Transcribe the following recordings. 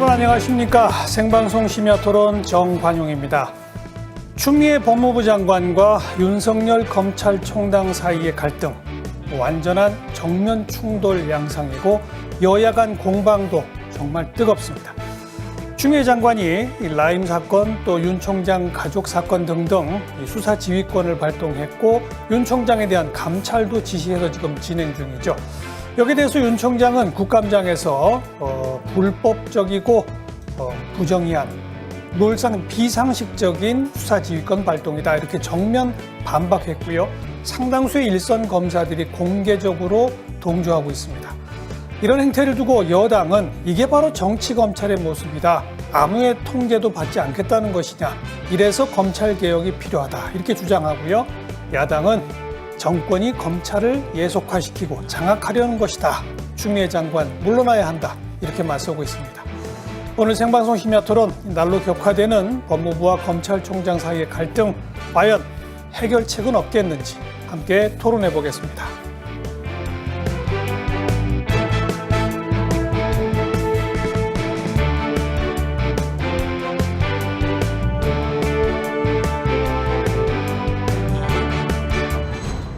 여러분 안녕하십니까. 생방송 심야토론 정관용입니다. 추미애 법무부 장관과 윤석열 검찰총장 사이의 갈등, 완전한 정면 충돌 양상이고 여야 간 공방도 정말 뜨겁습니다. 추미애 장관이 라임 사건 또 윤 총장 가족 사건 등등 수사 지휘권을 발동했고 윤 총장에 대한 감찰도 지시해서 지금 진행 중이죠. 여기에 대해서 윤 총장은 국감장에서 불법적이고 부정의한 놀상 비상식적인 수사지휘권 발동이다 이렇게 정면 반박했고요. 상당수의 일선 검사들이 공개적으로 동조하고 있습니다. 이런 행태를 두고 여당은 이게 바로 정치검찰의 모습이다. 아무의 통제도 받지 않겠다는 것이냐. 이래서 검찰개혁이 필요하다. 이렇게 주장하고요. 야당은 정권이 검찰을 예속화시키고 장악하려는 것이다. 추미애 장관 물러나야 한다. 이렇게 맞서고 있습니다. 오늘 생방송 심야토론 날로 격화되는 법무부와 검찰총장 사이의 갈등 과연 해결책은 없겠는지 함께 토론해 보겠습니다.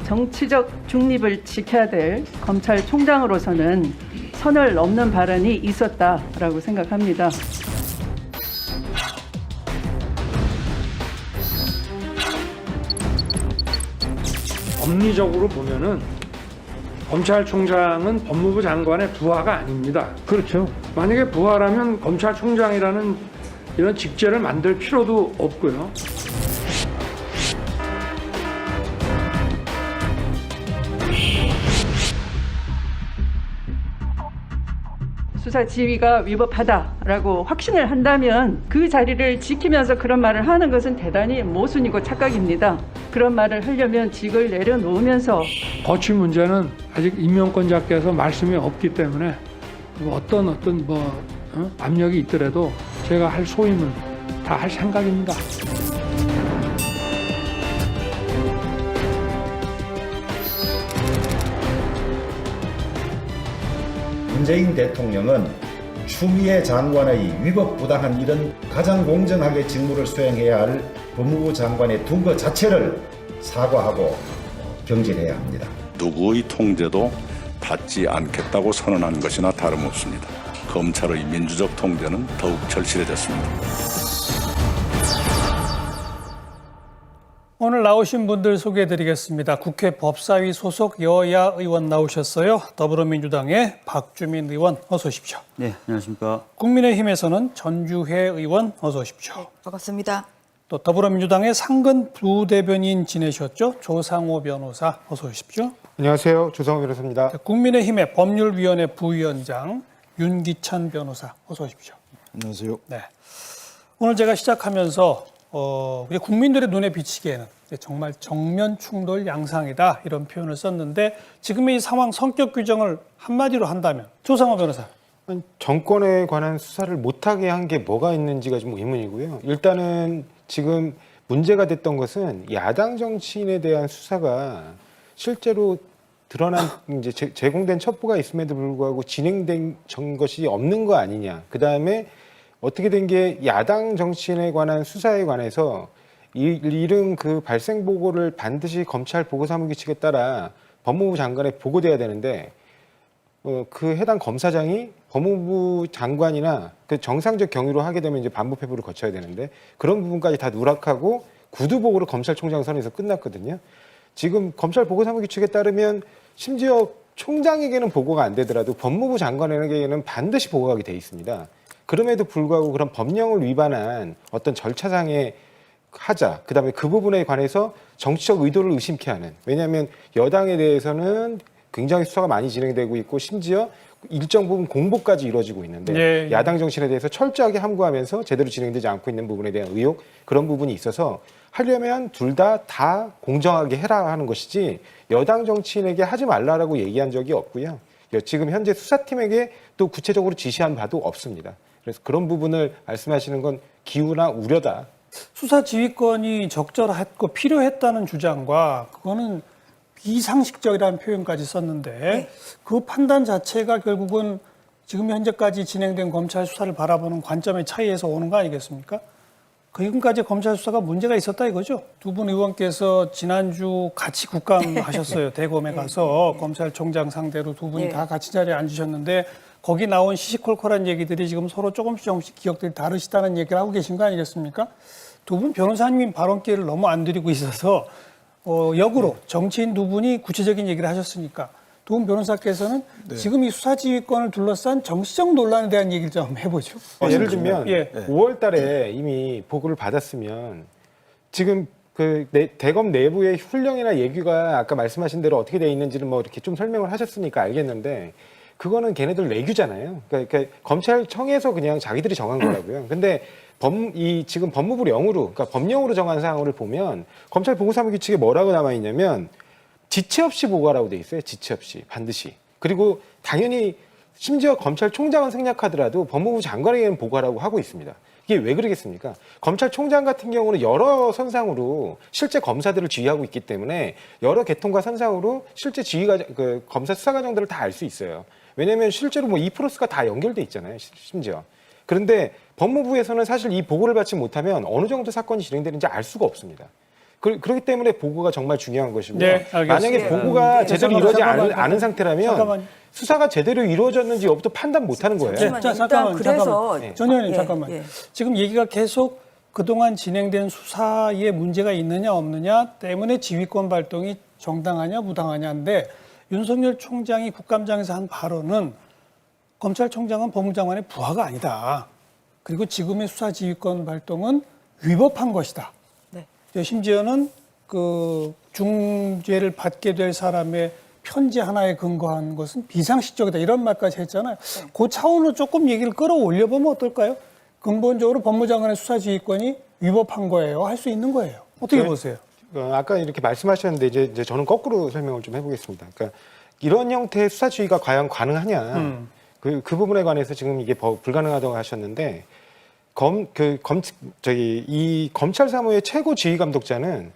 정치적 중립을 지켜야 될 검찰총장으로서는 선을 넘는 발언이 있었다라고 생각합니다. 법리적으로 보면은 검찰총장은 법무부 장관의 부하가 아닙니다. 그렇죠. 만약에 부하라면 검찰총장이라는 이런 직제를 만들 필요도 없고요. 수사 지휘가 위법하다라고 확신을 한다면 그 자리를 지키면서 그런 말을 하는 것은 대단히 모순이고 착각입니다. 그런 말을 하려면 직을 내려놓으면서 거취 문제는 아직 임명권자께서 말씀이 없기 때문에 어떤 압력이 있더라도 제가 할 소임은 다 할 생각입니다. 문재인 대통령은 추미애 장관의 위법부당한 일은 가장 공정하게 직무를 수행해야 할 법무부 장관의 둔 것 자체를 사과하고 경질해야 합니다. 누구의 통제도 받지 않겠다고 선언한 것이나 다름없습니다. 검찰의 민주적 통제는 더욱 절실해졌습니다. 오늘 나오신 분들 소개해드리겠습니다. 국회 법사위 소속 여야 의원 나오셨어요. 더불어민주당의 박주민 의원 어서 오십시오. 네, 안녕하십니까. 국민의힘에서는 전주회 의원 어서 오십시오. 반갑습니다. 또 더불어민주당의 상근 부대변인 지내셨죠. 조상호 변호사 어서 오십시오. 안녕하세요. 조상호 변호사입니다. 국민의힘의 법률위원회 부위원장 윤기찬 변호사 어서 오십시오. 안녕하세요. 네. 오늘 제가 시작하면서 국민들의 눈에 비치기에는 정말 정면 충돌 양상이다 이런 표현을 썼는데 지금의 이 상황 성격 규정을 한마디로 한다면 조상호 변호사. 정권에 관한 수사를 못하게 한 게 뭐가 있는지가 좀 의문이고요. 일단은 지금 문제가 됐던 것은 야당 정치인에 대한 수사가 실제로 드러난 이제 제공된 첩보가 있음에도 불구하고 진행된 것이 없는 거 아니냐. 그 다음에 어떻게 된 게 야당 정치인에 관한 수사에 관해서 이른 그 발생 보고를 반드시 검찰 보고사무 규칙에 따라 법무부 장관에 보고돼야 되는데 그 해당 검사장이 법무부 장관이나 그 정상적 경위로 하게 되면 이제 반부 패부를 거쳐야 되는데 그런 부분까지 다 누락하고 구두 보고로 검찰총장 선에서 끝났거든요. 지금 검찰 보고사무 규칙에 따르면 심지어 총장에게는 보고가 안 되더라도 법무부 장관에게는 반드시 보고하게 돼 있습니다. 그럼에도 불구하고 그런 법령을 위반한 어떤 절차상의 하자, 그다음에 그 부분에 관해서 정치적 의도를 의심케 하는, 왜냐하면 여당에 대해서는 굉장히 수사가 많이 진행되고 있고 심지어 일정 부분 공보까지 이루어지고 있는데 야당 정치인에 대해서 철저하게 함구하면서 제대로 진행되지 않고 있는 부분에 대한 의혹, 그런 부분이 있어서 하려면 둘 다 공정하게 해라 하는 것이지 여당 정치인에게 하지 말라라고 얘기한 적이 없고요. 지금 현재 수사팀에게 또 구체적으로 지시한 바도 없습니다. 그래서 그런 부분을 말씀하시는 건 기우나 우려다. 수사 지휘권이 적절했고 필요했다는 주장과 그거는 비상식적이라는 표현까지 썼는데 그 판단 자체가 결국은 지금 현재까지 진행된 검찰 수사를 바라보는 관점의 차이에서 오는 거 아니겠습니까? 지금까지 검찰 수사가 문제가 있었다 이거죠. 두 분 의원께서 지난주 같이 국감하셨어요. 대검에 가서 검찰총장 상대로 두 분이 다 같이 자리에 앉으셨는데 거기 나온 시시콜콜한 얘기들이 지금 서로 조금씩 기억들이 다르시다는 얘기를 하고 계신 거 아니겠습니까? 두 분 변호사님 발언 기회를 너무 안 드리고 있어서 역으로 정치인 두 분이 구체적인 얘기를 하셨으니까 두 분 변호사께서는 지금 이 수사지휘권을 둘러싼 정치적 논란에 대한 얘기를 좀 해보죠. 예를 들면 예. 5월 달에 이미 보고를 받았으면 지금 그 대검 내부의 훈령이나 예규가 아까 말씀하신 대로 어떻게 돼 있는지를 뭐 이렇게 좀 설명을 하셨으니까 알겠는데 그거는 걔네들 내규잖아요. 그러니까 검찰청에서 그냥 자기들이 정한 거라고요. 근데 지금 법무부령으로, 그러니까 법령으로 정한 사항을 보면 검찰 보고사무규칙에 뭐라고 남아 있냐면 지체 없이 보고하라고 돼 있어요. 지체 없이 반드시. 그리고 당연히 심지어 검찰총장은 생략하더라도 법무부 장관에게는 보고하라고 하고 있습니다. 이게 왜 그러겠습니까? 검찰총장 같은 경우는 여러 선상으로 실제 검사들을 지휘하고 있기 때문에 여러 계통과 선상으로 실제 검사 수사 과정들을 다 알 수 있어요. 왜냐하면 실제로 뭐 E+가 다 연결돼 있잖아요. 심지어. 그런데 법무부에서는 사실 이 보고를 받지 못하면 어느 정도 사건이 진행되는지 알 수가 없습니다. 그렇기 때문에 보고가 정말 중요한 것이고요. 네, 알겠습니다. 만약에 보고가 제대로 이루어지지 잠깐만요. 않은 상태라면 잠깐만요. 수사가 제대로 이루어졌는지 여부터 판단 못하는 거예요. 자, 잠깐만요. 그래서 전 의원님 예, 잠깐만요. 예. 지금 얘기가 계속 그동안 진행된 수사에 문제가 있느냐 없느냐 때문에 지휘권 발동이 정당하냐 부당하냐인데 윤석열 총장이 국감장에서 한 발언은 검찰총장은 법무장관의 부하가 아니다. 그리고 지금의 수사 지휘권 발동은 위법한 것이다. 네. 심지어는 그 중죄를 받게 될 사람의 편지 하나에 근거한 것은 비상식적이다 이런 말까지 했잖아요. 그 차원으로 조금 얘기를 끌어올려 보면 어떨까요? 근본적으로 법무장관의 수사지휘권이 위법한 거예요. 할 수 있는 거예요. 어떻게 네. 보세요? 아까 이렇게 말씀하셨는데 이제 저는 거꾸로 설명을 좀 해보겠습니다. 그러니까 이런 형태의 수사 지휘가 과연 가능하냐? 그 부분에 관해서 지금 이게 불가능하다고 하셨는데 이 검찰 사무의 최고 지휘 감독자는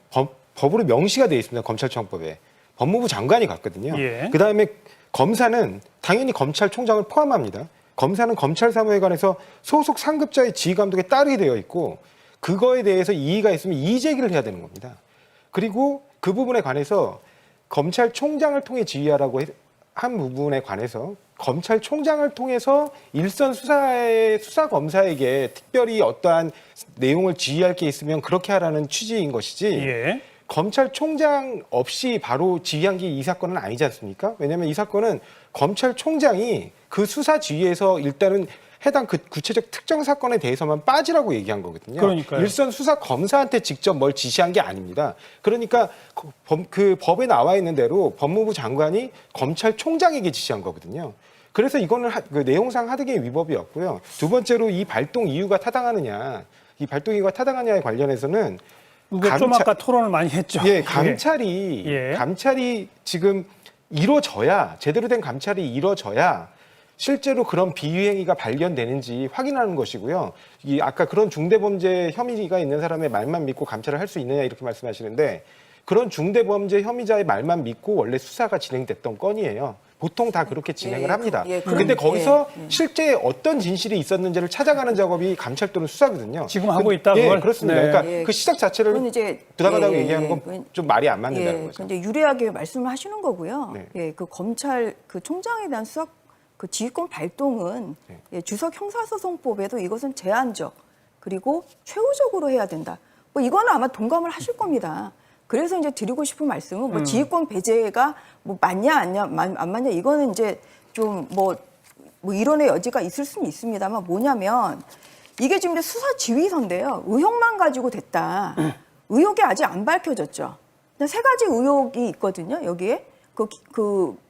법으로 명시가 되어 있습니다. 검찰청법에 법무부 장관이 갔거든요. 예. 그 다음에 검사는 당연히 검찰총장을 포함합니다. 검사는 검찰 사무에 관해서 소속 상급자의 지휘 감독에 따르게 되어 있고 그거에 대해서 이의가 있으면 이의 제기를 해야 되는 겁니다. 그리고 그 부분에 관해서 검찰총장을 통해 지휘하라고 한 부분에 관해서 검찰총장을 통해서 일선 수사 검사에게 특별히 어떠한 내용을 지휘할 게 있으면 그렇게 하라는 취지인 것이지 예. 검찰총장 없이 바로 지휘한 게 이 사건은 아니지 않습니까? 왜냐하면 이 사건은 검찰총장이 그 수사 지휘에서 일단은 해당 그 구체적 특정 사건에 대해서만 빠지라고 얘기한 거거든요. 그러니까요. 일선 수사 검사한테 직접 뭘 지시한 게 아닙니다. 그러니까 그 법에 나와 있는 대로 법무부 장관이 검찰총장에게 지시한 거거든요. 그래서 이거는 그 내용상 하등의 위법이었고요. 두 번째로 이 발동 이유가 타당하느냐, 이 발동 이유가 타당하냐에 관련해서는 이거 좀 아까 토론을 많이 했죠. 예, 감찰이 예. 지금 이루어져야 제대로 된 감찰이 이루어져야 실제로 그런 비위행위가 발견되는지 확인하는 것이고요. 이 아까 그런 중대범죄 혐의가 있는 사람의 말만 믿고 감찰을 할 수 있느냐 이렇게 말씀하시는데 그런 중대범죄 혐의자의 말만 믿고 원래 수사가 진행됐던 건이에요. 보통 다 그렇게 진행을 합니다. 근데 거기서 실제 어떤 진실이 있었는지를 찾아가는 작업이 감찰 또는 수사거든요. 지금 하고 있다, 예, 그걸? 그렇습니다. 네. 그러니까 그 시작 자체를 그건 이제 부당하다고 얘기하는 건 좀 말이 안 맞는다는 거죠. 근데 유리하게 말씀을 하시는 거고요. 네. 예, 그 검찰 그 총장에 대한 수사 그 지휘권 발동은 네. 예, 주석 형사소송법에도 이것은 제한적 그리고 최후적으로 해야 된다. 뭐 이거는 아마 동감을 하실 겁니다. 그래서 이제 드리고 싶은 말씀은 뭐 지휘권 배제가 뭐 맞냐 안 맞냐 이거는 이제 좀 뭐 이론의 여지가 있을 수는 있습니다만 뭐냐면 이게 지금 이제 수사 지휘서인데요. 의혹만 가지고 됐다. 의혹이 아직 안 밝혀졌죠. 세 가지 의혹이 있거든요. 여기에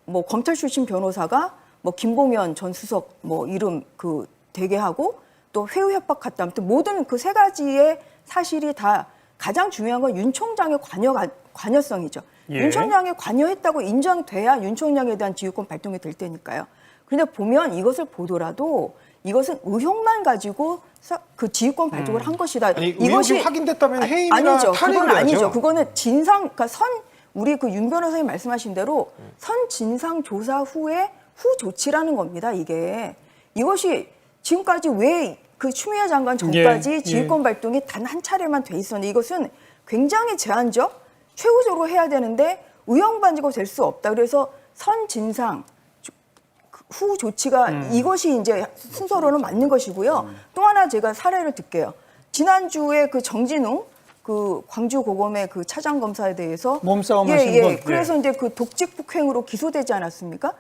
뭐 검찰 출신 변호사가 뭐 김봉현 전 수석 뭐 이름 그 대게 하고 또 회유 협박 갔다 아무튼 모든 그 세 가지의 사실이 다 가장 중요한 건 윤 총장의 관여성이죠. 예. 윤 총장이 관여했다고 인정돼야 윤 총장에 대한 지휘권 발동이 될 테니까요. 그런데 보면 이것을 보더라도 이것은 의혹만 가지고 그 지휘권 발동을 한 것이다. 아니, 의혹이 확인됐다면 해임이나 아니죠. 탄핵을 그건 아니죠. 해야죠. 그거는 그러니까 우리 그 윤 변호사님 말씀하신 대로 선 진상 조사 후에 후 조치라는 겁니다. 이게. 이것이 지금까지 왜 그 추미애 장관 전까지 예. 지휘권 발동이 단 한 차례만 돼 있었는데 이것은 굉장히 제한적, 최후적으로 해야 되는데 의형반지가 될 수 없다. 그래서 선진상 후 조치가 이것이 이제 순서로는 맞는 것이고요. 또 하나 제가 사례를 들게요. 지난주에 그 정진웅 그 광주 고검의 그 차장 검사에 대해서 몸싸움 하신 분. 그래서 이제 그 독직 폭행으로 기소되지 않았습니까?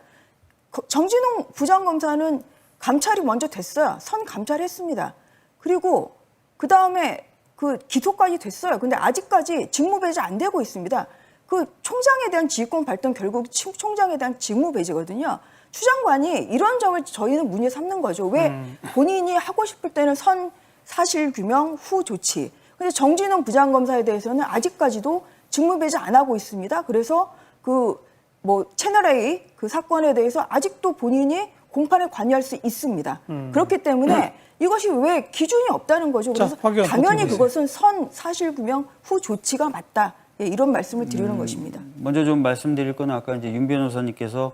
정진웅 부장검사는 감찰이 먼저 됐어요. 선 감찰했습니다. 그리고 그 다음에 그 기소까지 됐어요. 근데 아직까지 직무 배제 안 되고 있습니다. 그 총장에 대한 지휘권 발동 결국 총장에 대한 직무 배제거든요. 추 장관이 이런 점을 저희는 문제 삼는 거죠. 왜 본인이 하고 싶을 때는 선 사실 규명 후 조치. 근데 정진웅 부장검사에 대해서는 아직까지도 직무 배제 안 하고 있습니다. 그래서 그 뭐 채널 A 그 사건에 대해서 아직도 본인이 공판에 관여할 수 있습니다. 그렇기 때문에 이것이 왜 기준이 없다는 거죠. 그래서 자, 박 의원 당연히 어떻게 그것은 선 사실 규명 후 조치가 맞다. 예, 이런 말씀을 드리는 것입니다. 먼저 좀 말씀드릴 건 아까 이제 윤 변호사님께서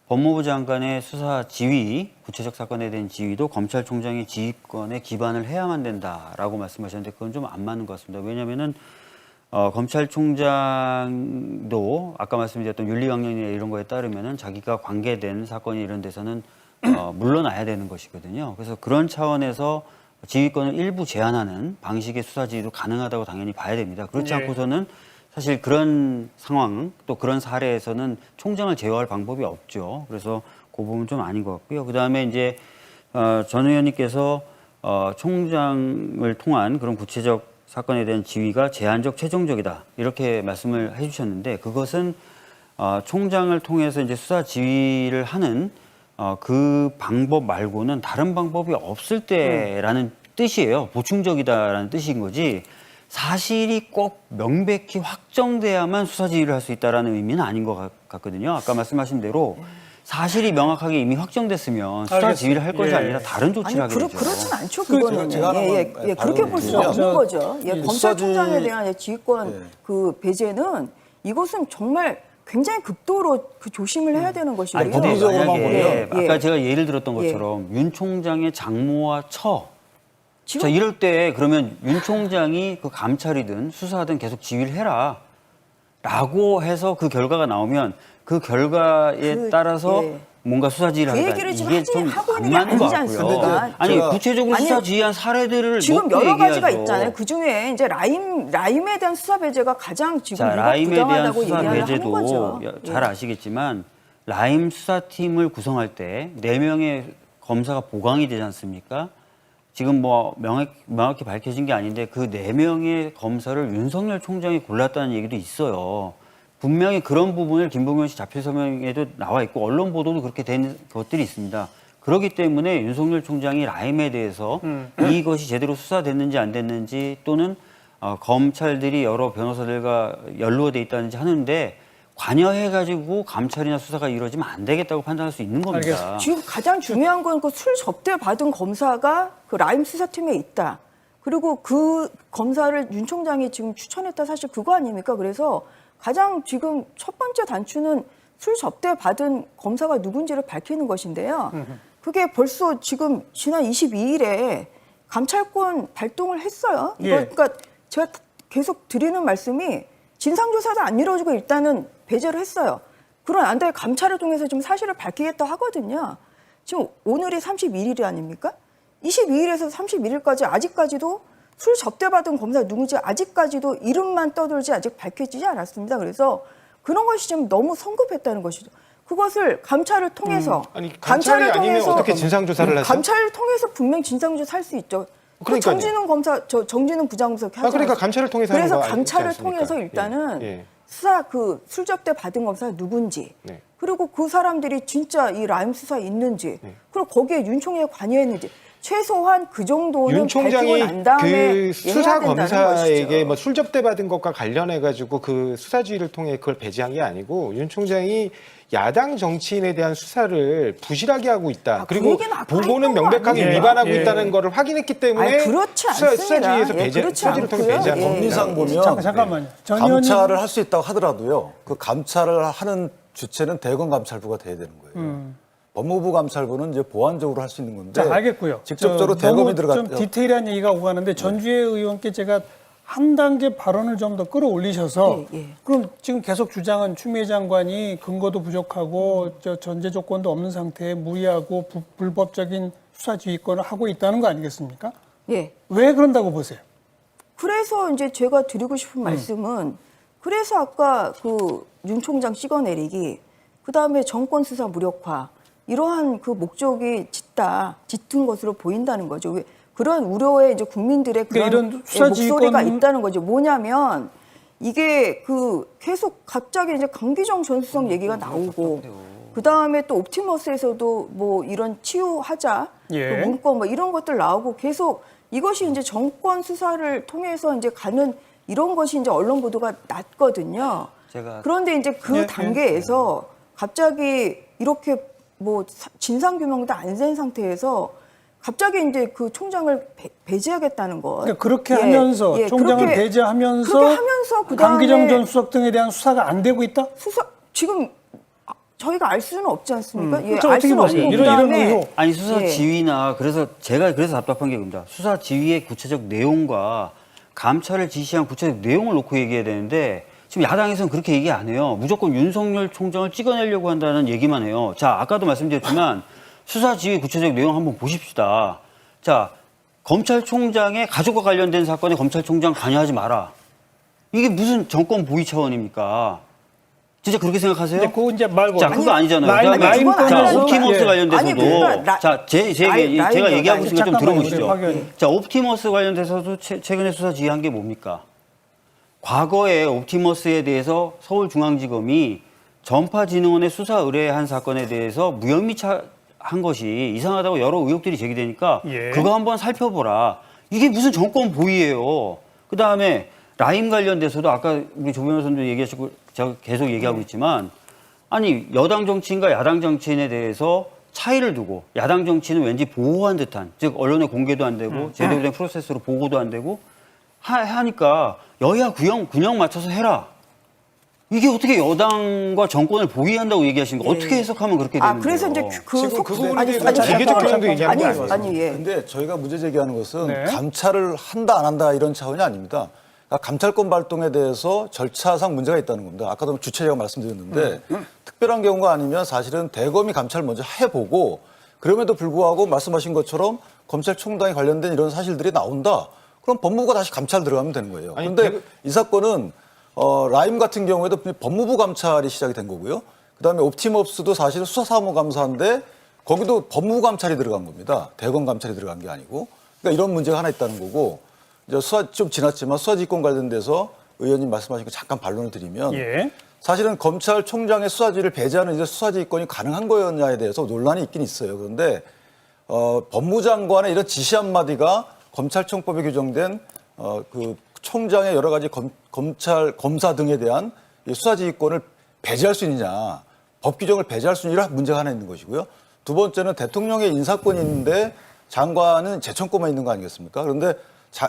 법무부 장관의 수사 지휘, 구체적 사건에 대한 지휘도 검찰총장의 지휘권에 기반을 해야만 된다라고 말씀하셨는데 그건 좀 안 맞는 것 같습니다. 왜냐하면은 검찰총장도 아까 말씀드렸던 윤리강령이나 이런 거에 따르면은 자기가 관계된 사건이 이런 데서는 물러나야 되는 것이거든요. 그래서 그런 차원에서 지휘권을 일부 제한하는 방식의 수사 지휘도 가능하다고 당연히 봐야 됩니다. 그렇지 않고서는 사실 그런 상황 또 그런 사례에서는 총장을 제어할 방법이 없죠. 그래서 그 부분은 좀 아닌 것 같고요. 그다음에 이제 전 의원님께서 총장을 통한 그런 구체적 사건에 대한 지휘가 제한적 최종적이다 이렇게 말씀을 해주셨는데 그것은 총장을 통해서 이제 수사 지휘를 하는 그 방법 말고는 다른 방법이 없을 때라는 뜻이에요. 보충적이다라는 뜻인 거지. 사실이 꼭 명백히 확정돼야만 수사 지휘를 할 수 있다라는 의미는 아닌 것 같거든요. 아까 말씀하신 대로 사실이 명확하게 이미 확정됐으면 수사 지휘를 할 것이 아니라 다른 조치를 하게 되죠. 그렇진 않죠. 그거는 그렇게 볼 수가 없는 거죠. 검찰총장에 대한 지휘권 그 배제는 이것은 정말 굉장히 극도로 그 조심을 해야 되는 것이고요. 아니, 법리적으로만 보면 아까 제가 예를 들었던 것처럼 윤 총장의 장모와 처. 자, 이럴 때 그러면 윤 총장이 그 감찰이든 수사든 계속 지휘를 해라. 라고 해서 그 결과가 나오면 그 결과에 따라서 뭔가 수사 지휘를 하는 얘기를 지금 이게 좀 하고 안 있는 게 맞는 것 아니지 같고요. 않습니까? 아니 구체적으로 수사 지휘한 사례들을 지금 놓고 여러 가지가 얘기하죠. 있잖아요. 그 중에 이제 라임에 대한 수사 배제가 가장 지금 자, 라임에 대한 부당하다고 수사 얘기하는 배제도 거죠. 잘 아시겠지만 라임 수사팀을 구성할 때 4명의 검사가 보강이 되지 않습니까? 지금 뭐 명확히 밝혀진 게 아닌데 그 4명의 검사를 윤석열 총장이 골랐다는 얘기도 있어요. 분명히 그런 부분을 김봉현 씨 자필 서명에도 나와 있고 언론 보도도 그렇게 된 것들이 있습니다. 그렇기 때문에 윤석열 총장이 라임에 대해서 이것이 제대로 수사됐는지 안 됐는지 또는 검찰들이 여러 변호사들과 연루가 돼 있다는지 하는데 관여해가지고 감찰이나 수사가 이루어지면 안 되겠다고 판단할 수 있는 겁니다. 알겠습니다. 지금 가장 중요한 건 그 술 접대 받은 검사가 그 라임 수사팀에 있다. 그리고 그 검사를 윤 총장이 지금 추천했다. 사실 그거 아닙니까? 그래서 가장 지금 첫 번째 단추는 술 접대 받은 검사가 누군지를 밝히는 것인데요. 그게 벌써 지금 지난 22일에 감찰권 발동을 했어요. 그러니까 제가 계속 드리는 말씀이 진상조사도 안 이루어지고 일단은 배제를 했어요. 그런 안데 감찰을 통해서 지금 사실을 밝히겠다 하거든요. 지금 오늘이 31일이 아닙니까? 22일에서 31일까지 아직까지도 술 접대받은 검사 누군지 아직까지도 이름만 떠돌지 아직 밝혀지지 않았습니다. 그래서 그런 것이 지금 너무 성급했다는 것이죠. 그것을 감찰을 통해서 감찰이 아니면 어떻게 진상조사를 하죠? 감찰을 통해서 분명 진상조사 할 수 있죠. 그러니까요. 정진웅 검사, 정진웅 부장검사 그러니까 감찰을 통해서 하는 그래서 거 감찰을 아니지 않습니까? 통해서 일단은 예. 수사 그 술접대 받은 검사가 누군지 그리고 그 사람들이 진짜 이 라임 수사에 있는지 그리고 거기에 윤 총장이 관여했는지 최소한 그 정도는 윤 총장이 밝히고 난 다음에 그 수사 된다는 검사에게 것이죠. 뭐 술접대 받은 것과 관련해 가지고 그 수사 지휘를 통해 그걸 배제한 게 아니고 윤 총장이 야당 정치인에 대한 수사를 부실하게 하고 있다. 그 그리고 얘기는 아까 보고는 했던 거 명백하게 아니에요? 위반하고 있다는 거를 확인했기 때문에 그렇지 수사 않습니다. 지휘에서 배제, 그렇지 수사지를 통해 않고요. 배제한 겁니다. 법리상 보면 잠깐만요. 전 의원님. 감찰을 할 수 있다고 하더라도요. 그 감찰을 하는 주체는 대검감찰부가 돼야 되는 거예요. 법무부 감찰부는 이제 보완적으로 할 수 있는 건데. 자, 알겠고요. 직접적으로 저 너무 대검이 들어갔죠. 좀 디테일한 얘기가 오고 가는데 전주혜 의원께 제가 한 단계 발언을 좀 더 끌어올리셔서 그럼 지금 계속 주장은 추미애 장관이 근거도 부족하고 전제 조건도 없는 상태에 무리하고 불법적인 수사 지휘권을 하고 있다는 거 아니겠습니까? 예. 왜 그런다고 보세요? 그래서 이제 제가 드리고 싶은 말씀은 그래서 아까 그 윤 총장 찍어내리기, 그 다음에 정권 수사 무력화 이러한 그 목적이 짙은 것으로 보인다는 거죠. 왜 그런 우려에 이제 국민들의 그런 이런 수사 목소리가 지휘권- 있다는 거죠. 뭐냐면 이게 그 계속 갑자기 이제 강기정 전수석 얘기가 나오고 그 다음에 또 옵티머스에서도 뭐 이런 치유하자 예. 그 문건 뭐 이런 것들 나오고 계속 이것이 이제 정권 수사를 통해서 이제 가는 이런 것이 이제 언론 보도가 났거든요. 그런데 이제 그 예, 단계에서 갑자기 이렇게 뭐 진상 규명도 안 된 상태에서 갑자기 이제 그 총장을 배제하겠다는 것. 그러니까 그렇게 하면서 총장을 그렇게 배제하면서 그렇게 하면서 그다음에 강기정 전 수석 등에 대한 수사가 안 되고 있다? 수사 지금 저희가 알 수는 없지 않습니까? 예, 그렇죠. 알 어떻게 수는 보세요? 없고 이런 그다음에 의혹. 아니 수사 예. 지휘나 그래서 제가 답답한 게 그겁니다. 수사 지휘의 구체적 내용과 감찰을 지시한 구체적 내용을 놓고 얘기해야 되는데 지금 야당에서는 그렇게 얘기 안 해요. 무조건 윤석열 총장을 찍어내려고 한다는 얘기만 해요. 자, 아까도 말씀드렸지만 수사 지휘 구체적 내용 한번 보십시다. 자, 검찰총장의 가족과 관련된 사건에 검찰총장 관여하지 마라. 이게 무슨 정권 보위 차원입니까? 진짜 그렇게 생각하세요? 근데 그거 이제 말고 자, 그거 아니잖아요. 라임 그다음에 그건 자, 아니라니까. 옵티머스 예. 관련돼서도 아니, 그러니까 자, 제가 라임이요, 얘기하고 있으니까 좀 잠깐만요. 들어보시죠. 확인. 자, 옵티머스 관련돼서도 최근에 수사 지휘한 게 뭡니까? 과거에 옵티머스에 대해서 서울중앙지검이 전파진흥원에 수사 의뢰한 사건에 대해서 무혐의 한 것이 이상하다고 여러 의혹들이 제기되니까 예. 그거 한번 살펴보라. 이게 무슨 정권 보위예요. 그다음에 라임 관련돼서도 아까 우리 조 변호사님도 얘기하시고 제가 계속 얘기하고 있지만 아니 여당 정치인과 야당 정치인에 대해서 차이를 두고 야당 정치인은 왠지 보호한 듯한 즉 언론에 공개도 안 되고 제대로 된 프로세스로 보고도 안 되고 하니까 여야 균형 맞춰서 해라. 이게 어떻게 여당과 정권을 보위한다고 얘기하시는 거 어떻게 해석하면 그렇게 되는 거예요? 그래서 이제 지금 그 부분에 아니, 대해서 아니, 자기적 잠깐만요. 주장도 얘기하는 게 아니, 아니에요. 아니, 예. 근데 저희가 문제 제기하는 것은 네. 감찰을 한다 안 한다 이런 차원이 아닙니다. 그러니까 감찰권 발동에 대해서 절차상 문제가 있다는 겁니다. 아까도 주체적으로 말씀드렸는데 특별한 경우가 아니면 사실은 대검이 감찰을 먼저 해보고 그럼에도 불구하고 말씀하신 것처럼 검찰총장에 관련된 이런 사실들이 나온다. 그럼 법무부가 다시 감찰 들어가면 되는 거예요. 아니, 그런데 이 사건은 라임 같은 경우에도 법무부 감찰이 시작이 된 거고요. 그다음에 옵티머스도 사실은 수사사무감사인데 거기도 법무부 감찰이 들어간 겁니다. 대검 감찰이 들어간 게 아니고. 그러니까 이런 문제가 하나 있다는 거고. 이제 수사 좀 지났지만 수사지휘권 관련돼서 의원님 말씀하신 거 잠깐 반론을 드리면 예. 사실은 검찰총장의 수사지휘를 배제하는 이제 수사지휘권이 가능한 거였냐에 대해서 논란이 있긴 있어요. 그런데 법무장관의 이런 지시 한마디가 검찰청법에 규정된 그 총장의 여러 가지 검사 등에 대한 이 수사지휘권을 배제할 수 있느냐, 법 규정을 배제할 수 있느냐 문제가 하나 있는 것이고요. 두 번째는 대통령의 인사권이 있는데 장관은 재청권만 있는 거 아니겠습니까? 그런데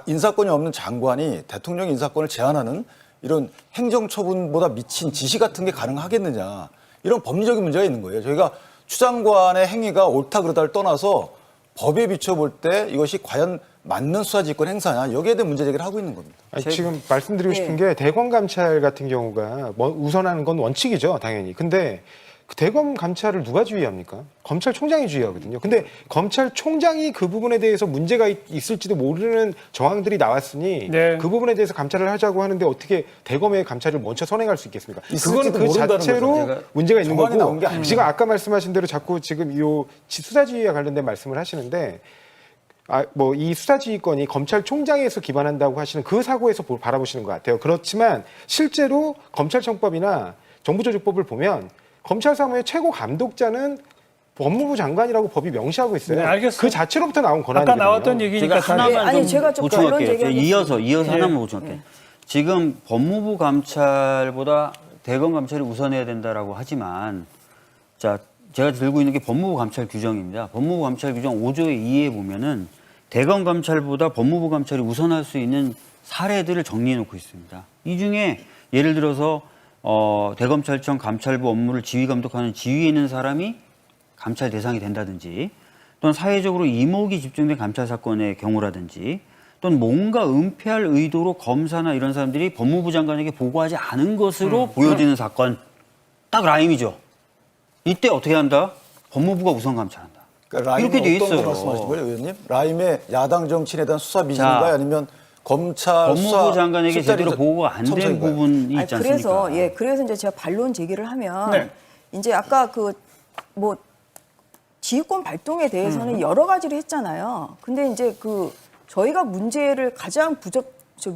인사권이 없는 장관이 대통령 인사권을 제한하는 이런 행정처분보다 미친 지시 같은 게 가능하겠느냐, 이런 법리적인 문제가 있는 거예요. 저희가 추 장관의 행위가 옳다 그르다를 떠나서 법에 비춰볼 때 이것이 과연 맞는 수사지휘권 행사냐, 여기에 대한 문제 제기를 하고 있는 겁니다. 아니, 지금 말씀드리고 싶은 게 대검 감찰 같은 경우가 우선하는 건 원칙이죠, 당연히. 근데 그 대검 감찰을 누가 지휘합니까? 검찰총장이 지휘하거든요. 근데 검찰총장이 그 부분에 대해서 문제가 있을지도 모르는 정황들이 나왔으니 네. 그 부분에 대해서 감찰을 하자고 하는데 어떻게 대검의 감찰을 먼저 선행할 수 있겠습니까? 그건 있을지도 그 모른다는 자체로 거죠. 문제가 있는 정황이 나온 거고 게 아니에요. 지금 아까 말씀하신 대로 자꾸 지금 이 수사지휘와 관련된 말씀을 하시는데 뭐 이 수사지휘권이 검찰총장에서 기반한다고 하시는 그 사고에서 바라보시는 것 같아요. 그렇지만 실제로 검찰청법이나 정부조직법을 보면 검찰사무의 최고 감독자는 법무부 장관이라고 법이 명시하고 있어요. 네, 알겠어요. 그 자체로부터 나온 권한이거든요. 아까 나왔던 얘기니까 제가 하나만 아니, 좀 제가 좀 보충할게요. 결론 제기하겠습니다. 이어서 예. 하나만 보충할게요. 지금 법무부 감찰보다 대검 감찰이 우선해야 된다라고 하지만 자, 제가 들고 있는 게 법무부 감찰 규정입니다. 법무부 감찰 규정 5조의 2에 보면은 대검 감찰보다 법무부 감찰이 우선할 수 있는 사례들을 정리해 놓고 있습니다. 이 중에 예를 들어서 대검찰청 감찰부 업무를 지휘 감독하는 지위에 있는 사람이 감찰 대상이 된다든지 또는 사회적으로 이목이 집중된 감찰 사건의 경우라든지 또는 뭔가 은폐할 의도로 검사나 이런 사람들이 법무부 장관에게 보고하지 않은 것으로 보여지는 사건, 딱 라임이죠. 이때 어떻게 한다? 법무부가 우선 감찰한다. 그러니까 이렇게 돼 어떤 거 있어요. 말씀하시는 거예요, 의원님? 라임의 야당 정치인에 대한 수사 미진인가요? 아니면 검찰 법무부 수사 장관에게 실태를 제대로 보고가 안 된 첨삭인가요? 부분이 있지 않습니까? 그래서 이제 제가 반론 제기를 하면 네. 이제 아까 뭐 지휘권 발동에 대해서는 여러 가지를 했잖아요. 근데 이제 저희가 문제를 가장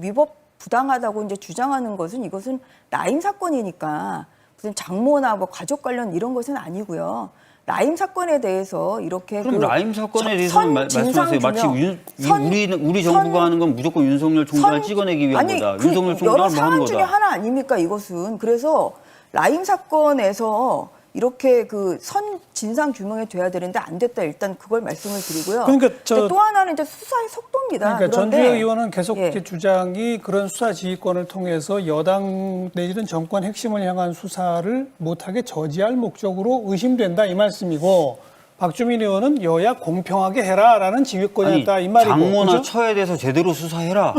위법 부당하다고 이제 주장하는 것은 이것은 라임 사건이니까 무슨 장모나 뭐 가족 관련 이런 것은 아니고요. 라임 사건에 대해서 이렇게 그럼 라임 사건에 대해서는 말씀하세요. 마치 우리 정부가 하는 건 무조건 윤석열 총장을 찍어내기 위한 거다. 윤석열 총장을 여러 뭐 하는 사안 중에 거다. 하나 아닙니까 이것은. 그래서 라임 사건에서 이렇게 선 진상 규명이 돼야 되는데 안 됐다. 일단 그걸 말씀을 드리고요. 그러니까 또 하나는 이제 수사의 속도입니다. 그러니까 그런데 전주혜 의원은 계속 예. 이제 주장이 그런 수사 지휘권을 통해서 여당 내지는 정권 핵심을 향한 수사를 못하게 저지할 목적으로 의심된다 이 말씀이고, 박주민 의원은 여야 공평하게 해라라는 지휘권이었다 이 말이고. 장모나 그죠? 처에 대해서 제대로 수사해라.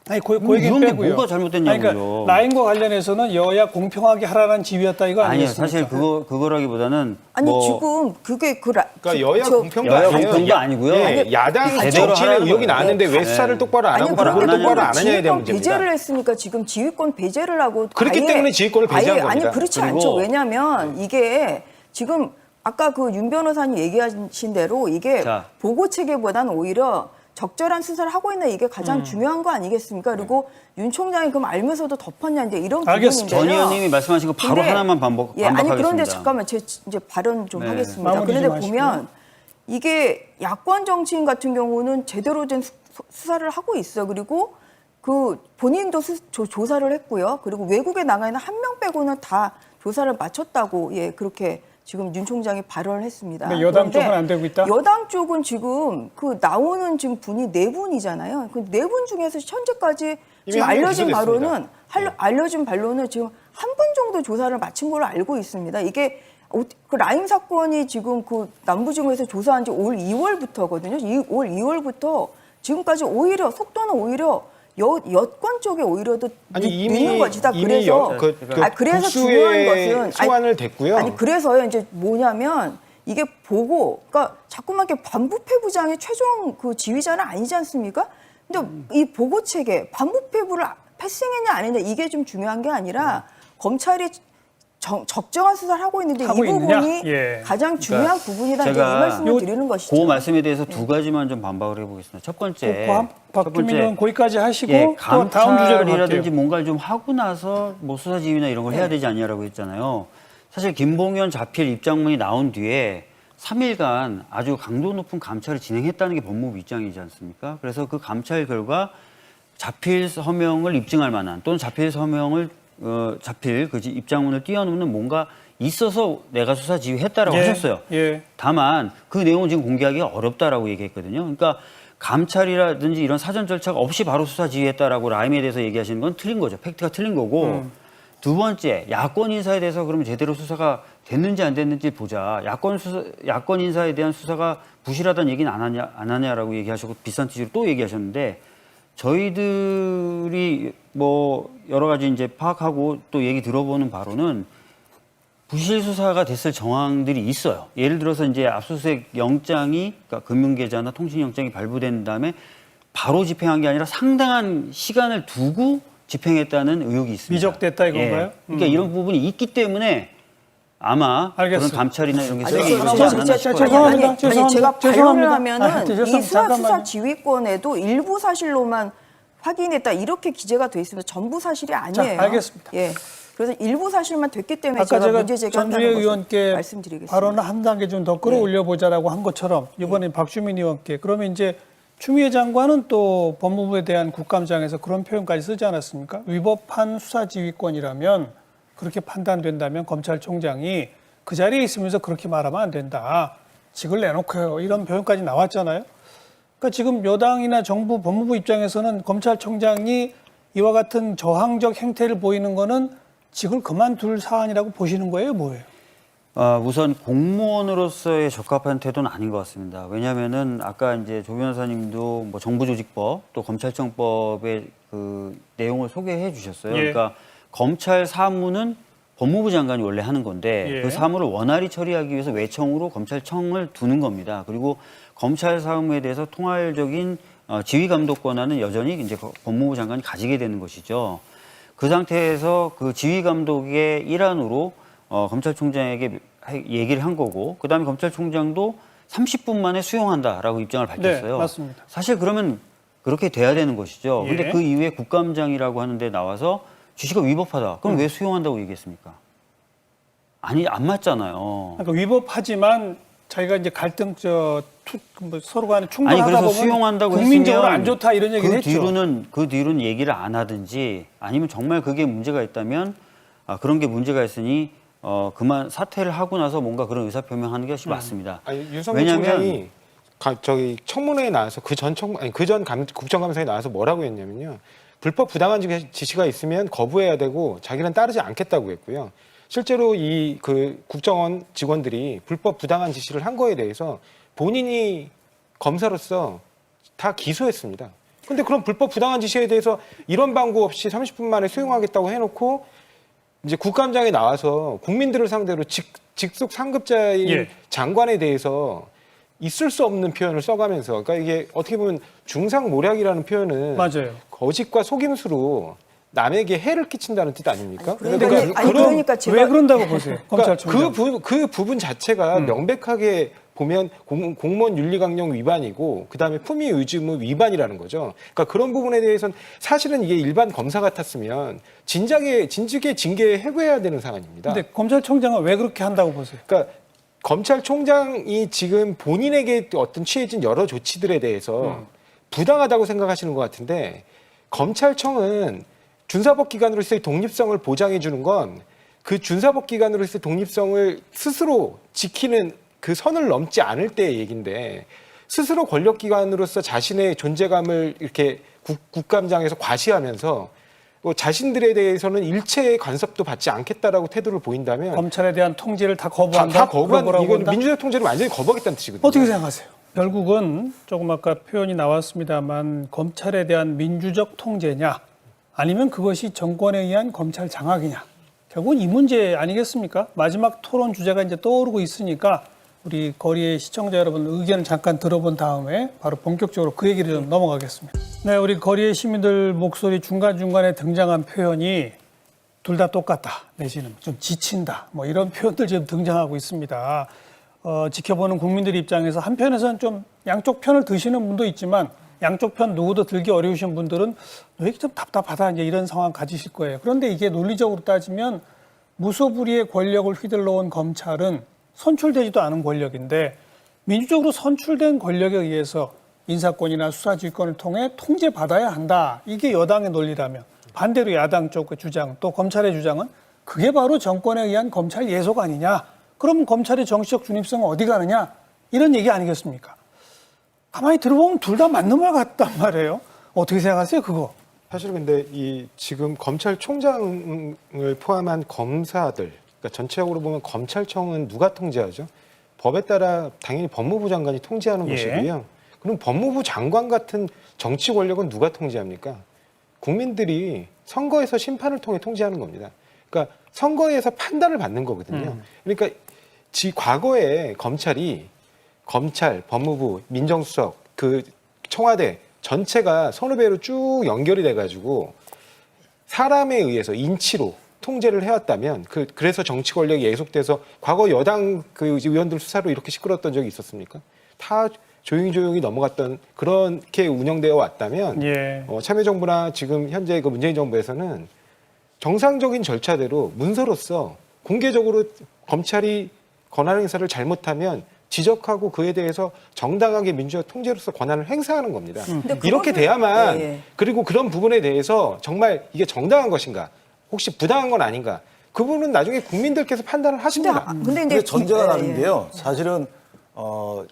아니, 그 얘기 이런 게 빼고요. 뭐가 잘못됐냐고요. 그러니까 라임과 관련해서는 여야 공평하게 하라는 지휘였다 이거 아니요, 아니겠습니까? 사실 그거라기보다는 아니 뭐 지금 그게 그러니까 여야 공평도 여야 아니에요. 공평도 아니고요. 예, 야당 제대로 정치인의 하라는 의혹이 거예요. 나왔는데 왜 네. 수사를 똑바로 안 하고 그러면 보고를 똑바로 안 하냐에 대한 지휘권 문제입니다. 배제를 했으니까 지금 지휘권 배제를 하고 그렇기 때문에 지휘권을 배제한 겁니다. 아니 그렇지 그리고 않죠. 왜냐하면 이게 지금 아까 윤 변호사님 얘기하신 대로 이게 자. 보고 체계보다는 오히려 적절한 수사를 하고 있나 이게 가장 중요한 거 아니겠습니까? 그리고 윤 총장이 그럼 알면서도 덮었냐 이제 이런 알겠습니다. 부분인데요. 전 의원님이 말씀하신 거 바로 근데, 하나만 아니 반박하겠습니다. 그런데 잠깐만 제 이제 발언 좀 네. 하겠습니다. 마무리 좀 그런데 하시고요. 보면 이게 야권 정치인 같은 경우는 제대로 된 수사를 하고 있어요. 그리고 본인도 조사를 했고요. 그리고 외국에 나가 있는 한 명 빼고는 다 조사를 마쳤다고 그렇게 지금 윤 총장이 발언을 했습니다. 근데 여당 그런데 쪽은 안 되고 있다? 여당 쪽은 지금 나오는 지금 분이 4분이잖아요. 그 4분 중에서 현재까지 이미 지금 한명 알려진 기소됐습니다. 알려진 반론은 지금 한 분 정도 조사를 마친 걸로 알고 있습니다. 이게 그 라임 사건이 지금 남부지검에서 조사한 지 올 2월부터거든요. 올 2월부터 지금까지 오히려 속도는 오히려 여권 쪽에 오히려 더 늦는 거지. 그래서 그래서 중요한 것은 소환을 됐고요. 아니 그래서요 이제 뭐냐면 이게 그러니까 자꾸만 이렇게 반부패부장의 최종 지휘자는 아니지 않습니까? 근데 이 보고 체계 반부패부를 패싱했냐 안 했냐 이게 좀 중요한 게 아니라 검찰이 적정한 수사를 하고 있는데 하고 이 부분이 있느냐? 가장 중요한 부분이다 이제 이 제가 말씀을 드리는 것이죠. 그 말씀에 대해서 두 가지만 좀 반박을 해보겠습니다. 첫 번째, 박주민 의원 거기까지 하시고 또 다음 주제로 감찰이라든지 갈게요. 뭔가를 좀 하고 나서 뭐 수사 지휘나 이런 걸 해야 되지 않냐라고 했잖아요. 사실 김봉현 자필 입장문이 나온 뒤에 3일간 아주 강도 높은 감찰을 진행했다는 게 법무부 입장이지 않습니까? 그래서 그 감찰 결과 자필 서명을 입증할 만한 또는 자필 서명을 자필 그 입장문을 띄워놓는 뭔가 있어서 내가 수사 지휘했다라고 하셨어요. 예. 다만 그 내용은 지금 공개하기가 어렵다라고 얘기했거든요. 그러니까 감찰이라든지 이런 사전 절차가 없이 바로 수사 지휘했다라고 라임에 대해서 얘기하시는 건 틀린 거죠. 팩트가 틀린 거고. 두 번째, 야권 인사에 대해서 그러면 제대로 수사가 됐는지 안 됐는지 보자. 야권 인사에 대한 수사가 부실하다는 얘기는 안 하냐라고 얘기하시고 비싼 티지로 또 얘기하셨는데 저희들이 뭐 여러 가지 이제 파악하고 또 얘기 들어보는 바로는 부실 수사가 됐을 정황들이 있어요. 예를 들어서 이제 압수수색 영장이 그러니까 금융계좌나 통신영장이 발부된 다음에 바로 집행한 게 아니라 상당한 시간을 두고 집행했다는 의혹이 있습니다. 미적됐다 이건가요? 그러니까 이런 부분이 있기 때문에 아마 알겠습니다. 그런 감찰이나 이런 게 아니, 세게 이루어지지 않았나 싶어요. 죄송합니다. 제가 죄송합니다. 발언을 하면은 죄송합니다. 이 수사 잠깐만요. 지휘권에도 일부 사실로만 확인했다 이렇게 기재가 돼 있습니다. 전부 사실이 아니에요. 자, 알겠습니다. 예. 그래서 일부 사실만 됐기 때문에 아까 제가 문제 제기한다는 전주혜 것을 의원께 말씀드리겠습니다. 발언을 한 단계 좀 더 끌어올려 보자라고 한 것처럼 이번에 박주민 의원께 그러면 이제 추미애 장관은 또 법무부에 대한 국감장에서 그런 표현까지 쓰지 않았습니까? 위법한 수사지휘권이라면 그렇게 판단된다면 검찰총장이 그 자리에 있으면서 그렇게 말하면 안 된다. 직을 내놓고요. 이런 표현까지 나왔잖아요. 그러니까 지금 여당이나 정부 법무부 입장에서는 검찰총장이 이와 같은 저항적 행태를 보이는 거는 직을 그만둘 사안이라고 보시는 거예요, 뭐예요? 우선 공무원으로서의 적합한 태도는 아닌 것 같습니다. 왜냐하면은 아까 이제 조 변호사님도 뭐 정부조직법 또 검찰청법의 그 내용을 소개해 주셨어요. 예. 그러니까 검찰 사무는 법무부 장관이 원래 하는 건데 예. 그 사무를 원활히 처리하기 위해서 외청으로 검찰청을 두는 겁니다. 그리고 검찰 사무에 대해서 통괄적인 지휘 감독 권한은 여전히 이제 법무부 장관이 가지게 되는 것이죠. 그 상태에서 그 지휘 감독의 일환으로 검찰총장에게 얘기를 한 거고, 그다음에 검찰총장도 30분 만에 수용한다라고 입장을 밝혔어요. 네, 맞습니다. 사실 그러면 그렇게 돼야 되는 것이죠. 예. 근데 그 이후에 국감장이라고 하는데 나와서 지시가 위법하다. 그럼 왜 수용한다고 얘기했습니까? 아니, 안 맞잖아요. 그러니까 위법하지만 자기가 이제 갈등 뭐 서로 간에 아니, 충돌하다 그래서 보면 수용한다고 국민적으로 했으면 안 좋다 이런 얘기를 했죠. 그 뒤로는 얘기를 안 하든지, 아니면 정말 그게 문제가 있다면 그런 게 문제가 있으니 그만 사퇴를 하고 나서 뭔가 그런 의사표명하는 것이 맞습니다. 아니, 윤석열 총장이 저기 청문회에 나와서 그전 국정감사에 나와서 뭐라고 했냐면요. 불법 부당한 지시가 있으면 거부해야 되고 자기는 따르지 않겠다고 했고요. 실제로 이 그 국정원 직원들이 불법 부당한 지시를 한 거에 대해서 본인이 검사로서 다 기소했습니다. 근데 그런 불법 부당한 지시에 대해서 이런 방구 없이 30분 만에 수용하겠다고 해놓고 이제 국감장에 나와서 국민들을 상대로 직속 상급자인 예. 장관에 대해서 있을 수 없는 표현을 써가면서, 그러니까 이게 어떻게 보면 중상모략이라는 표현은 맞아요. 거짓과 속임수로 남에게 해를 끼친다는 뜻 아닙니까? 그러니까 제가 왜 그런다고 보세요? 그러니까 검찰총장. 그 부분 자체가 명백하게 보면 공무원 윤리강령 위반이고 그다음에 품위 의무의 위반이라는 거죠. 그러니까 그런 부분에 대해서는 사실은 이게 일반 검사 같았으면 진즉에 징계에 해고해야 되는 상황입니다. 근데 검찰총장은 왜 그렇게 한다고 보세요? 그러니까 검찰총장이 지금 본인에게 어떤 취해진 여러 조치들에 대해서 부당하다고 생각하시는 것 같은데, 검찰청은 준사법기관으로서의 독립성을 보장해 주는 건 그 준사법기관으로서의 독립성을 스스로 지키는 그 선을 넘지 않을 때의 얘기인데, 스스로 권력기관으로서 자신의 존재감을 이렇게 국감장에서 과시하면서 자신들에 대해서는 일체의 간섭도 받지 않겠다라고 태도를 보인다면, 검찰에 대한 통제를 다 거부한다. 다 거부한, 거부라고 이건 한다? 민주적 통제를 완전히 거부하겠다는 뜻이거든요. 어떻게 생각하세요? 결국은 조금 아까 표현이 나왔습니다만 검찰에 대한 민주적 통제냐 아니면 그것이 정권에 의한 검찰 장악이냐, 결국은 이 문제 아니겠습니까? 마지막 토론 주제가 이제 떠오르고 있으니까 우리 거리의 시청자 여러분 의견을 잠깐 들어본 다음에 바로 본격적으로 그 얘기를 좀 넘어가겠습니다. 네, 우리 거리의 시민들 목소리 중간중간에 등장한 표현이 둘 다 똑같다 내지는 좀 지친다 뭐 이런 표현들 지금 등장하고 있습니다. 지켜보는 국민들 입장에서 한편에서는 좀 양쪽 편을 드시는 분도 있지만 양쪽 편 누구도 들기 어려우신 분들은 왜 이렇게 좀 답답하다 이제 이런 상황 가지실 거예요. 그런데 이게 논리적으로 따지면 무소불위의 권력을 휘둘러온 검찰은 선출되지도 않은 권력인데 민주적으로 선출된 권력에 의해서 인사권이나 수사지휘권을 통해 통제받아야 한다. 이게 여당의 논리라면 반대로 야당 쪽의 주장 또 검찰의 주장은 그게 바로 정권에 의한 검찰 예속 아니냐. 그럼 검찰의 정치적 중립성은 어디 가느냐. 이런 얘기 아니겠습니까? 가만히 들어보면 둘 다 맞는 말 같단 말이에요. 어떻게 생각하세요 그거? 사실 근데 이 지금 검찰총장을 포함한 검사들, 그러니까 전체적으로 보면 검찰청은 누가 통제하죠? 법에 따라 당연히 법무부 장관이 통제하는 것이고요. 그럼 법무부 장관 같은 정치 권력은 누가 통제합니까? 국민들이 선거에서 심판을 통해 통제하는 겁니다. 그러니까 선거에서 판단을 받는 거거든요. 그러니까 과거에 검찰, 법무부, 민정수석, 그 청와대 전체가 선후배로 쭉 연결이 돼가지고 사람에 의해서 인치로 통제를 해왔다면 그래서 정치 권력이 예속돼서 과거 여당 그 의원들 수사로 이렇게 시끄러웠던 적이 있었습니까? 다 조용히 넘어갔던 그렇게 운영되어 왔다면 참여정부나 지금 현재 그 문재인 정부에서는 정상적인 절차대로 문서로서 공개적으로 검찰이 권한 행사를 잘못하면 지적하고 그에 대해서 정당하게 민주적 통제로서 권한을 행사하는 겁니다. 이렇게 돼야만 그리고 그런 부분에 대해서 정말 이게 정당한 것인가 혹시 부당한 건 아닌가 그 부분은 나중에 국민들께서 판단을 하십니다. 근데 전제가 다른 게요. 사실은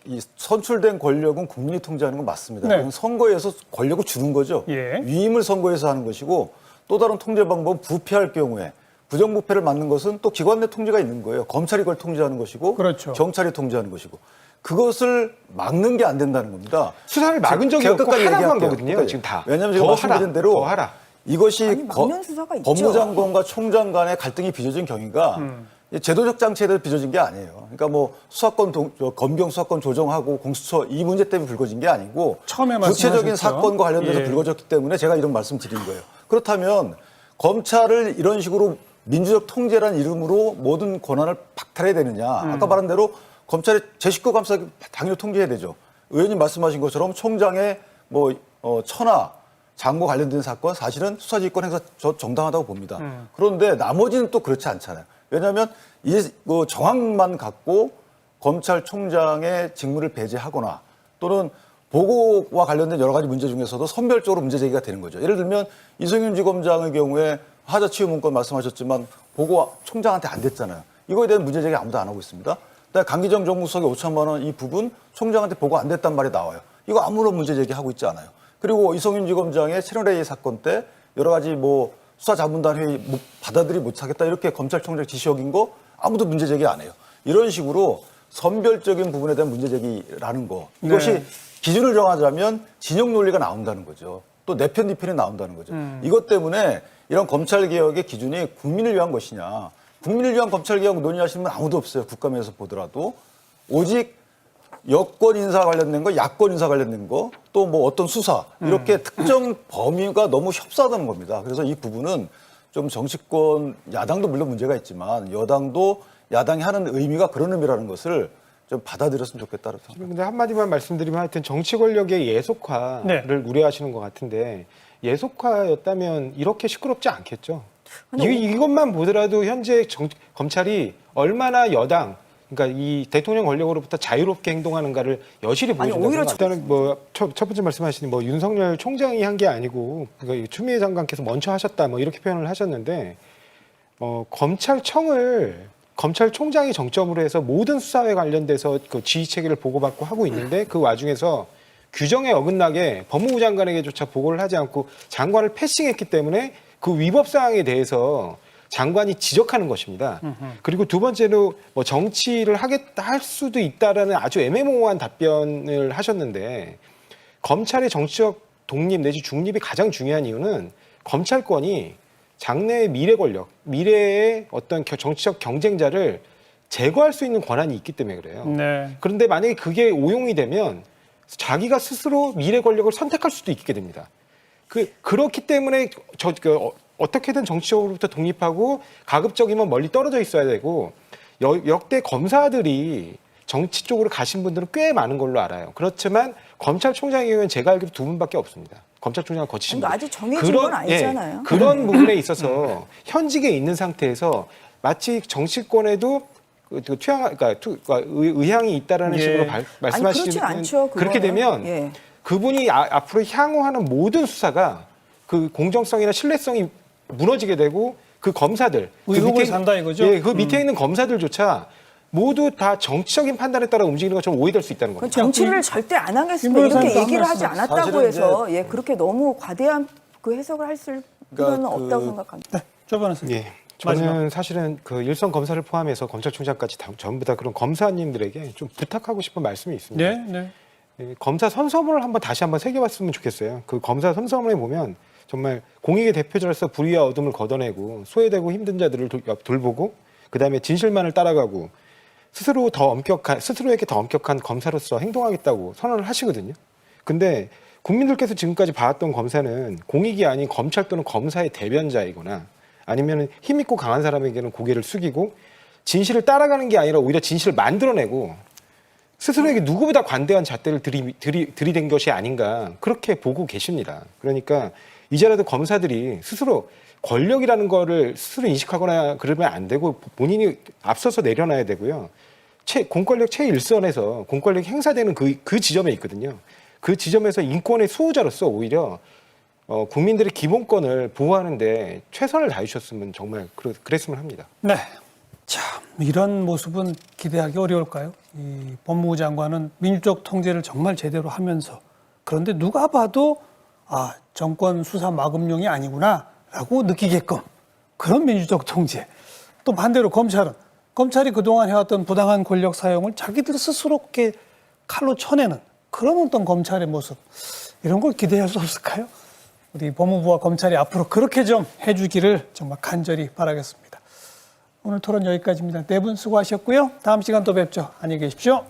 이 선출된 권력은 국민이 통제하는 건 맞습니다. 네. 그건 선거에서 권력을 주는 거죠. 위임을 선거에서 하는 것이고 또 다른 통제 방법은 부패할 경우에 부정부패를 막는 것은 또 기관 내 통제가 있는 거예요. 검찰이 그걸 통제하는 것이고 그렇죠. 경찰이 통제하는 것이고 그것을 막는 게 안 된다는 겁니다. 수사를 막은 적이 제가 없고 끝까지 하라고 한 얘기할게요. 거거든요. 끝까지. 지금 다. 왜냐하면 제가 더 하라, 말씀드린 대로 더 하라. 이것이 아니, 막는 수사가 있죠. 법무장관과 총장 간의 갈등이 빚어진 경위가 제도적 장치에 대해 빚어진 게 아니에요. 그러니까 뭐 검경 수사권 조정하고 공수처 이 문제 때문에 불거진 게 아니고 처음에 구체적인 말씀하셨죠. 사건과 관련돼서 예. 불거졌기 때문에 제가 이런 말씀 드린 거예요. 그렇다면 검찰을 이런 식으로 민주적 통제라는 이름으로 모든 권한을 박탈해야 되느냐. 아까 말한 대로 검찰의 제19 감사기 당연히 통제해야 되죠. 의원님 말씀하신 것처럼 총장의 처나 장고 관련된 사건 사실은 수사지휘권 행사 저 정당하다고 봅니다. 그런데 나머지는 또 그렇지 않잖아요. 왜냐하면 이 정황만 갖고 검찰총장의 직무를 배제하거나 또는 보고와 관련된 여러 가지 문제 중에서도 선별적으로 문제 제기가 되는 거죠. 예를 들면 이성윤 지검장의 경우에 하자 치유 문건 말씀하셨지만 보고 총장한테 안 됐잖아요. 이거에 대한 문제 제기 아무도 안 하고 있습니다. 그다음에 강기정 정무수석의 5천만 원 이 부분 총장한테 보고 안 됐단 말이 나와요. 이거 아무런 문제 제기하고 있지 않아요. 그리고 이성윤 지검장의 채널A 사건 때 여러 가지 수사자문단 회의 받아들이 못하겠다 이렇게 검찰총장 지시 어긴 거 아무도 문제 제기 안 해요. 이런 식으로 선별적인 부분에 대한 문제 제기라는 거 이것이 기준을 정하자면 진영 논리가 나온다는 거죠. 또 내 편, 네 편이 나온다는 거죠. 이것 때문에 이런 검찰개혁의 기준이 국민을 위한 것이냐. 국민을 위한 검찰개혁 논의하시는 분 아무도 없어요. 국감에서 보더라도. 오직 여권 인사 관련된 거, 야권 인사 관련된 거, 또 어떤 수사 이렇게 특정 범위가 너무 협소하다는 겁니다. 그래서 이 부분은 좀 정치권 야당도 물론 문제가 있지만 여당도 야당이 하는 의미가 그런 의미라는 것을 좀 받아들였으면 좋겠다는 생각. 근데 한마디만 말씀드리면 하여튼 정치 권력의 예속화를 우려하시는 것 같은데 예속화였다면 이렇게 시끄럽지 않겠죠. 이것만 보더라도 현재 검찰이 얼마나 여당 그러니까 이 대통령 권력으로부터 자유롭게 행동하는가를 여실히 보여준다는 오히려 것 같아요. 일단은 첫 번째 말씀하신 윤석열 총장이 한 게 아니고 그러니까 추미애 장관께서 먼저 하셨다 이렇게 표현을 하셨는데 검찰총장이 정점으로 해서 모든 수사에 관련돼서 그 지휘 체계를 보고받고 하고 있는데 그 와중에서 규정에 어긋나게 법무부 장관에게조차 보고를 하지 않고 장관을 패싱했기 때문에 그 위법 사항에 대해서 장관이 지적하는 것입니다. 그리고 두 번째로 정치를 할 수도 있다라는 아주 애매모호한 답변을 하셨는데 검찰의 정치적 독립 내지 중립이 가장 중요한 이유는 검찰권이 장래의 미래 권력, 미래의 어떤 정치적 경쟁자를 제거할 수 있는 권한이 있기 때문에 그래요. 네. 그런데 만약에 그게 오용이 되면 자기가 스스로 미래 권력을 선택할 수도 있게 됩니다. 그렇기 때문에 어떻게든 정치적으로부터 독립하고 가급적이면 멀리 떨어져 있어야 되고 역대 검사들이 정치 쪽으로 가신 분들은 꽤 많은 걸로 알아요. 그렇지만 검찰총장의 경우는 제가 알기로 2분밖에 없습니다. 검찰총장을 거치신 분. 아직 정해진 건 아니잖아요. 그런 부분에 있어서 현직에 있는 상태에서 마치 정치권에도 그러니까 의향이 있다라는 식으로 말씀하시는 그렇진 않죠, 그렇게 되면 그분이 앞으로 향후하는 모든 수사가 그 공정성이나 신뢰성이 무너지게 되고 그 검사들 의혹을 산다 이거죠? 그 밑에 있는 검사들조차 모두 다 정치적인 판단에 따라 움직이는 것처럼 오해될 수 있다는 겁니다. 정치를 절대 안 하겠습니다. 이렇게 얘기를 하지 않았다고 해서 그렇게 너무 과대한 그 해석을 할 필요는 없다고 생각합니다. 네, 조 변호사님. 저는 사실은 그 일선 검사를 포함해서 검찰총장까지 전부 다 그런 검사님들에게 좀 부탁하고 싶은 말씀이 있습니다. 검사 선서문을 다시 한번 새겨봤으면 좋겠어요. 그 검사 선서문에 보면 정말 공익의 대표자로서 불의와 어둠을 걷어내고 소외되고 힘든 자들을 돌보고 그다음에 진실만을 따라가고 스스로에게 더 엄격한 검사로서 행동하겠다고 선언을 하시거든요. 근데 국민들께서 지금까지 봐왔던 검사는 공익이 아닌 검찰 또는 검사의 대변자이거나 아니면 힘있고 강한 사람에게는 고개를 숙이고 진실을 따라가는 게 아니라 오히려 진실을 만들어내고 스스로에게 누구보다 관대한 잣대를 들이댄 것이 아닌가 그렇게 보고 계십니다. 그러니까 이제라도 검사들이 스스로 권력이라는 거를 스스로 인식하거나 그러면 안 되고 본인이 앞서서 내려놔야 되고요. 공권력 최일선에서 공권력이 행사되는 그 지점에 있거든요. 그 지점에서 인권의 수호자로서 오히려 국민들의 기본권을 보호하는데 최선을 다해주셨으면 정말 그랬으면 합니다. 네. 자, 이런 모습은 기대하기 어려울까요? 이 법무부 장관은 민주적 통제를 정말 제대로 하면서 그런데 누가 봐도 정권 수사 마금용이 아니구나라고 느끼게끔 그런 민주적 통제. 또 반대로 검찰이 그동안 해왔던 부당한 권력 사용을 자기들 스스로 이렇게 칼로 쳐내는 그런 어떤 검찰의 모습. 이런 걸 기대할 수 없을까요? 우리 법무부와 검찰이 앞으로 그렇게 좀 해주기를 정말 간절히 바라겠습니다. 오늘 토론 여기까지입니다. 네 분 수고하셨고요. 다음 시간 또 뵙죠. 안녕히 계십시오.